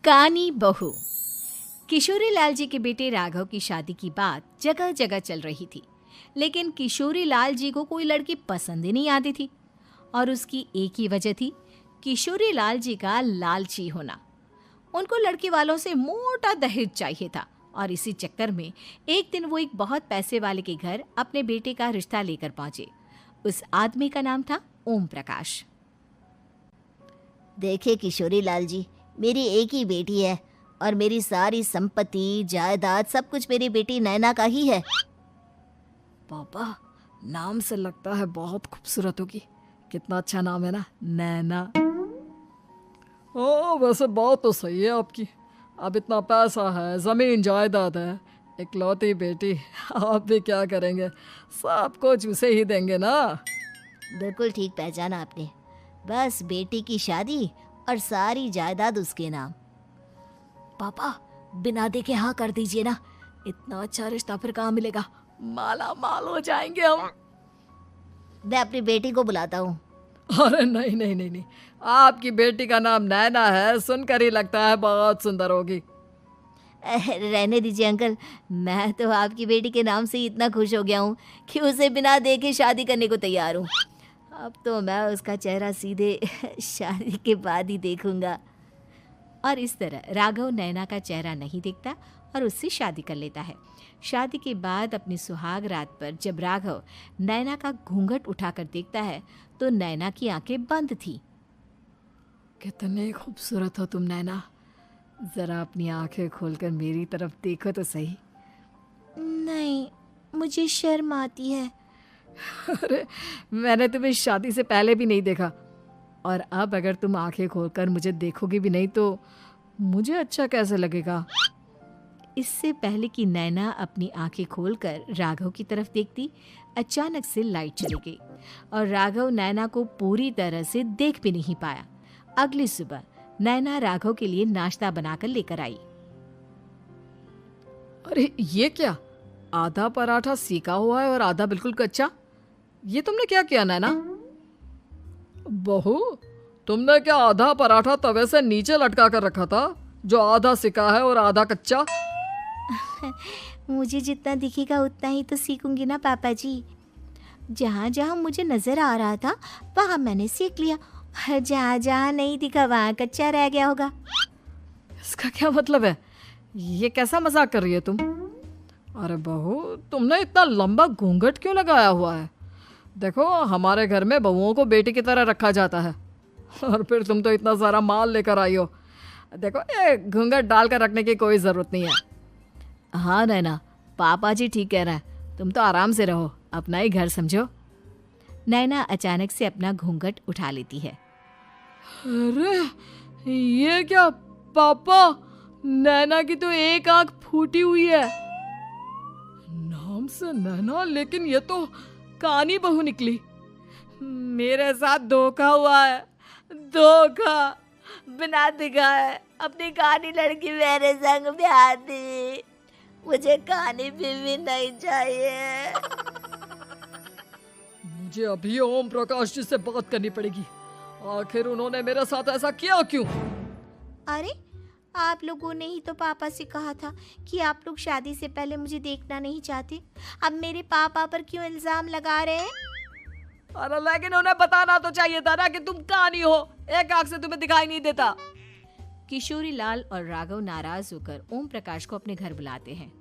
कानी बहू। किशोरी लाल जी के बेटे राघव की शादी की बात जगह जगह चल रही थी, लेकिन किशोरी लाल जी को कोई लड़की पसंद ही नहीं आती थी। और उसकी एक ही वजह थी, किशोरी लाल जी का लालची होना। उनको लड़की वालों से मोटा दहेज चाहिए था और इसी चक्कर में एक दिन वो एक बहुत पैसे वाले के घर अपने बेटे का रिश्ता लेकर पहुंचे। उस आदमी का नाम था ओम प्रकाश। देखे किशोरी लाल जी, मेरी एक ही बेटी है और मेरी सारी संपत्ति जायदाद सब कुछ मेरी बेटी नैना का ही है। पापा, नाम से लगता है बहुत खूबसूरत होगी। कितना अच्छा नाम है ना, नैना। ओ, वैसे बात तो सही है आपकी। अब इतना पैसा है, जमीन जायदाद है, इकलौती बेटी, आप भी क्या करेंगे? सब कुछ उसे ही देंगे ना। बिल्कुल ठीक पहचाना आपने। बस बेटी की शादी और सारी जायदाद उसके नाम। पापा, बिना देखे हाँ कर दीजिए ना। इतना अच्छा रिश्ता फिर कहाँ मिलेगा? माला माल हो जाएंगे हम। मैं अपनी बेटी को बुलाता हूँ। अरे नहीं नहीं नहीं नहीं, आपकी बेटी का नाम नैना है, सुनकर ही लगता है बहुत सुंदर होगी। रहने दीजिए अंकल, मैं तो आपकी बेटी के नाम से ही इतना खुश हो गया हूँ कि उसे बिना देखे शादी करने को तैयार हूँ। अब तो मैं उसका चेहरा सीधे शादी के बाद ही देखूंगा। और इस तरह राघव नैना का चेहरा नहीं देखता और उससे शादी कर लेता है। शादी के बाद अपनी सुहाग रात पर जब राघव नैना का घूंघट उठाकर देखता है तो नैना की आंखें बंद थी। कितनी खूबसूरत हो तुम नैना, जरा अपनी आंखें खोलकर मेरी तरफ देखो तो सही। नहीं, मुझे शर्म आती है। अरे, मैंने तुम्हें शादी से पहले भी नहीं देखा, और अब अगर तुम आंखें खोलकर मुझे देखोगी भी नहीं तो मुझे अच्छा कैसे लगेगा? इससे पहले कि नैना अपनी आंखें खोलकर राघव की तरफ देखती, अचानक से लाइट चली गई और राघव नैना को पूरी तरह से देख भी नहीं पाया। अगली सुबह नैना राघव के लिए नाश्ता बनाकर लेकर आई। अरे ये क्या, आधा पराठा सीका हुआ है और आधा बिल्कुल कच्चा। ये तुमने क्या किया नैना? बहू, तुमने क्या आधा पराठा तवे से नीचे लटका कर रखा था, जो आधा सिका है और आधा कच्चा? मुझे जितना दिखेगा उतना ही तो सीखूंगी ना पापा जी। जहाँ जहाँ मुझे नजर आ रहा था वहाँ मैंने सीख लिया, और जहाँ जहाँ नहीं दिखा वहाँ कच्चा रह गया होगा। इसका क्या मतलब है? ये कैसा मजाक कर रही है तुम? अरे बहू, तुमने इतना लंबा घूंघट क्यों लगाया हुआ है? देखो, हमारे घर में बहुओं को बेटी की तरह रखा जाता है, और फिर तुम तो इतना सारा माल लेकर आई हो। देखो, ये घूंघट डालकर रखने की कोई ज़रूरत नहीं है। हाँ नैना, पापा जी ठीक कह रहे हैं, तुम तो आराम से रहो, अपना ही घर समझो। नैना अचानक से अपना घूंघट उठा लेती है। अरे ये क्या पापा, नैना की तो एक आंख फूटी हुई है। नाम से नैना, लेकिन ये तो कानी बहू निकली। मेरे साथ धोखा हुआ है, धोखा। बिना दिखाए अपनी कानी लड़की मेरे संग ब्याह दी। मुझे कानी बीवी नहीं चाहिए। मुझे अभी ओम प्रकाश जी से बात करनी पड़ेगी। आखिर उन्होंने मेरे साथ ऐसा किया क्यों? अरे, आप लोगों ने ही तो पापा से कहा था कि आप लोग शादी से पहले मुझे देखना नहीं चाहते। अब मेरे पापा पर क्यों इल्जाम लगा रहे हैं? अरे लेकिन उन्हें बताना तो चाहिए था ना कि तुम कानी हो, एक आंख से तुम्हें दिखाई नहीं देता। किशोरी लाल और राघव नाराज होकर ओम प्रकाश को अपने घर बुलाते हैं।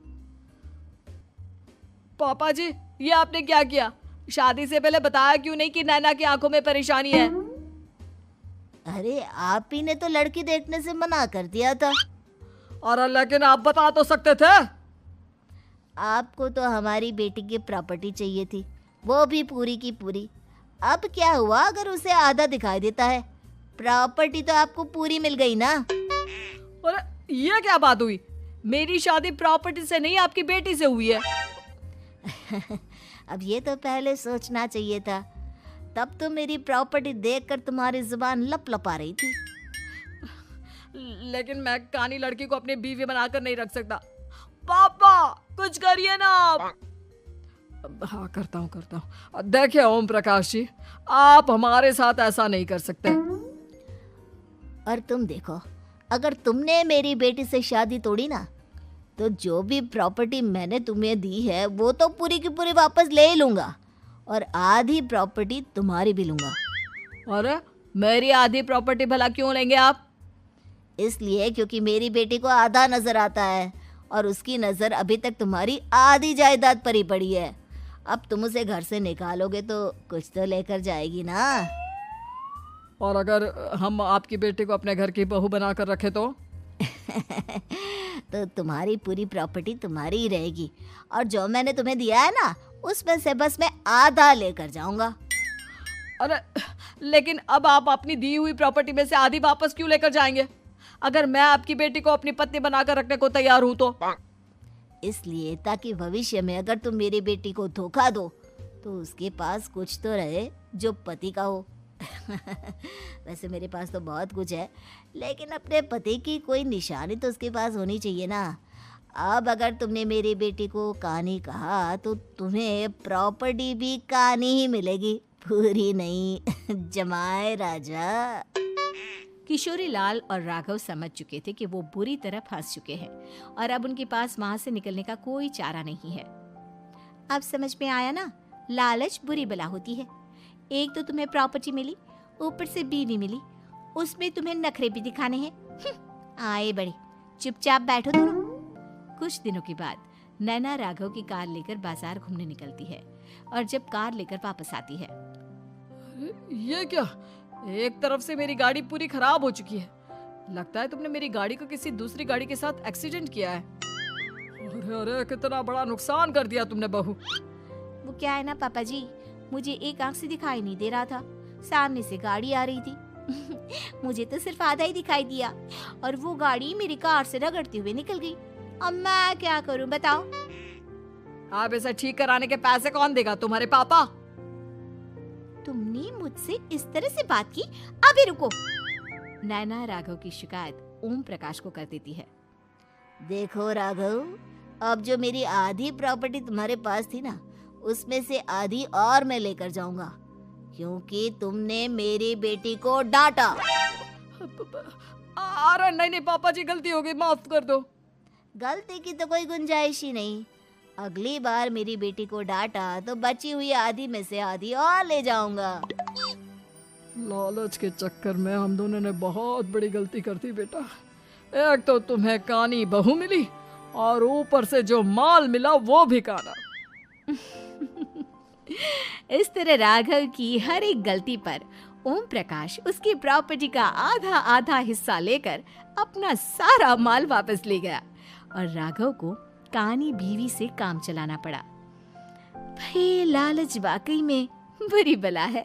पापा जी, ये आपने क्या किया? शादी से पहले बताया क्यों नहीं कि नैना की आंखों में परेशानी है? अरे, आप ही ने तो लड़की देखने से मना कर दिया था। अरे लेकिन आप बता तो सकते थे। आपको तो हमारी बेटी की प्रॉपर्टी चाहिए थी, वो भी पूरी की पूरी। अब क्या हुआ अगर उसे आधा दिखाई देता है? प्रॉपर्टी तो आपको पूरी मिल गई ना। अरे ये क्या बात हुई? मेरी शादी प्रॉपर्टी से नहीं, आपकी बेटी से हुई है। अब ये तो पहले सोचना चाहिए था, तब तो मेरी प्रॉपर्टी देखकर तुम्हारी जुबान लप लपा रही थी। लेकिन मैं कानी लड़की को अपनी बीवी बनाकर नहीं रख सकता। पापा, कुछ करिए ना आप। हाँ, करता हूँ। देखिए ओम प्रकाश जी, आप हमारे साथ ऐसा नहीं कर सकते। और तुम देखो, अगर तुमने मेरी बेटी से शादी तोड़ी ना, तो जो भी प्रॉपर्टी मैंने तुम्हें दी है वो तो पूरी की पूरी वापस ले ही लूँगा, और आधी प्रॉपर्टी तुम्हारी भी लूँगा। अरे मेरी आधी प्रॉपर्टी भला क्यों लेंगे आप? इसलिए क्योंकि मेरी बेटी को आधा नजर आता है और उसकी नज़र अभी तक तुम्हारी आधी जायदाद पर ही पड़ी है। अब तुम उसे घर से निकालोगे तो कुछ तो लेकर जाएगी ना। और अगर हम आपकी बेटी को अपने घर की बहू बना कर रखे तो? तो तुम्हारी पूरी प्रॉपर्टी तुम्हारी ही रहेगी, और जो मैंने तुम्हें दिया है ना, उसमें से बस मैं आधा लेकर जाऊंगा। अरे लेकिन अब आप अपनी दी हुई प्रॉपर्टी में से आधी वापस क्यों लेकर जाएंगे? अगर मैं आपकी बेटी को अपनी पत्नी बनाकर रखने को तैयार हूं तो? इसलिए ताकि भविष्य में अगर तुम मेरी बेटी को धोखा दो तो उसके पास कुछ तो रहे जो पति का हो। वैसे मेरे पास तो बहुत कुछ है, लेकिन अपने पति की कोई निशानी तो उसके पास होनी चाहिए ना। अब अगर तुमने मेरी बेटी को कानी कहा तो तुम्हें प्रॉपर्टी भी कानी ही मिलेगी, पूरी नहीं। जमाए राजा। किशोरी लाल और राघव समझ चुके थे कि वो बुरी तरह फंस चुके हैं और अब उनके पास वहां से निकलने का कोई चारा नहीं है। अब समझ में आया ना, लालच बुरी बला होती है। एक तो तुम्हें प्रॉपर्टी मिली, ऊपर से बीवी मिली, उसमें तुम्हें नखरे भी दिखाने हैं। आए बड़े, चुपचाप बैठो दोनों। कुछ दिनों के बाद नैना राघव की कार लेकर बाजार घूमने निकलती है और जब कार लेकर वापस आती है, ये क्या? एक तरफ से मेरी गाड़ी पूरी खराब हो चुकी है। लगता है तुमने मेरी गाड़ी को किसी दूसरी गाड़ी के साथ एक्सीडेंट किया है। अरे अरे कितना बड़ा नुकसान कर दिया तुमने बहू। वो क्या है ना पापा जी, मुझे एक आंख से दिखाई नहीं दे रहा था, सामने से गाड़ी आ रही थी। मुझे तो सिर्फ आधा ही दिखाई दिया और वो गाड़ी मेरी कार से रगड़ते हुए निकल गई। अब मैं क्या करूं बताओ? आप इसे ठीक कराने के पैसे कौन देगा? तुम्हारे पापा? तुमने मुझसे इस तरह से बात की? अभी रुको। नैना राघव की शिकायत ओम प्रकाश को कर देती है। देखो राघव, अब जो मेरी आधी प्रॉपर्टी तुम्हारे पास थी ना, उसमें से आधी और मैं लेकर जाऊंगा, क्योंकि तुमने मेरी बेटी को डांटा। अरे नहीं नहीं पापा जी, गलती हो गई, माफ कर दो। गलती की तो कोई गुंजाइश ही नहीं। अगली बार मेरी बेटी को डांटा तो बची हुई आधी में से आधी और ले जाऊंगा। लालच के चक्कर में हम दोनों ने बहुत बड़ी गलती कर दी बेटा। एक तो तुम्हें कानी बहू मिली और ऊपर से जो माल मिला वो भी काना। इस तरह राघव की हर एक गलती पर ओम प्रकाश उसकी प्रॉपर्टी का आधा आधा हिस्सा लेकर अपना सारा माल वापस ले गया और राघव को कानी बीवी से काम चलाना पड़ा। भाई लालच वाकई में बुरी बला है।